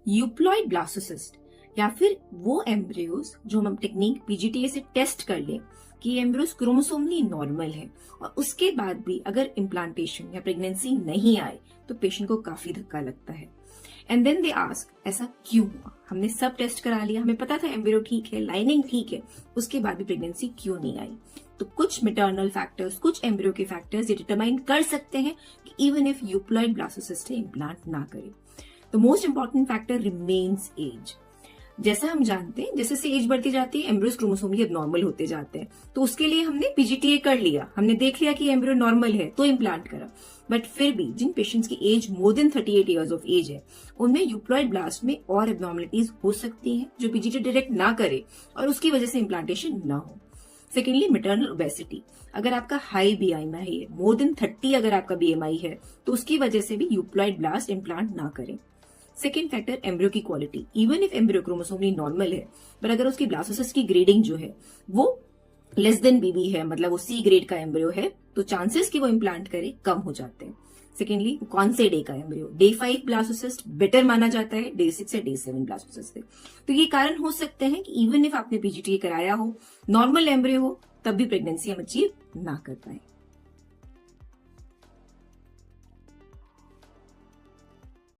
यूप्लॉइड blastocyst या फिर वो एम्ब्रियोज जो हम टेक्निक पीजीटीए से टेस्ट कर लें कि एम्ब्रियोज क्रोमोसोमली नॉर्मल है और उसके बाद भी अगर इम्प्लांटेशन या प्रेगनेंसी नहीं आए तो पेशेंट को काफी धक्का लगता है। एंड देन दे आस्क ऐसा क्यों हुआ, हमने सब टेस्ट करा लिया, हमें पता था एम्ब्रियो ठीक है, लाइनिंग ठीक है, उसके बाद भी प्रेगनेंसी क्यों नहीं आई। तो कुछ मैटरनल फैक्टर्स, कुछ एम्ब्रियो के फैक्टर्स ये डिटरमाइन कर सकते हैं कि even if euploid blastocyst implant ना करे। The most important factor remains age. जैसा हम जानते हैं जैसे से एज बढ़ती जाती है एम्ब्रियोज क्रोमोसोमली एबनॉर्मल होते जाते हैं, तो उसके लिए हमने पीजीटीए कर लिया, हमने देख लिया कि एम्ब्रियो नॉर्मल है तो इम्प्लांट करा। बट फिर भी जिन पेशेंट्स की age more than 38 years of age है उनमें यूप्लॉइड ब्लास्ट में और एबनॉर्मलिटीज हो सकती हैं जो पीजीटी डायरेक्ट ना करे और उसकी वजह से इम्प्लांटेशन ना हो। सेकेंडली मैटरनल ओबेसिटी, अगर आपका हाई बीएमआई है, मोर देन 30 अगर आपका बीएमआई है तो उसकी वजह से भी यूप्लॉइड ब्लास्ट इम्प्लांट ना करें। सेकेंड फैक्टर एम्ब्रियो की quality, even if embryo chromosomally normal है पर अगर उसकी ब्लास्टोसिस्ट की ग्रेडिंग जो है वो लेस देन बीबी है, मतलब वो सी ग्रेड का एम्ब्रियो है, तो चांसेस कि वो इम्प्लांट करे कम हो जाते हैं। सेकेंडली कौन से डे का एम्ब्रियो, डे 5 ब्लास्टोसिस्ट बेटर माना जाता है डे 6 या डे 7 ब्लास्टोसिस्ट से। तो ये कारण हो सकते हैं कि इवन इफ आपने पीजीटी कराया हो, नॉर्मल एम्ब्रियो हो, तब भी प्रेगनेंसी हम अचीव ना कर पाए।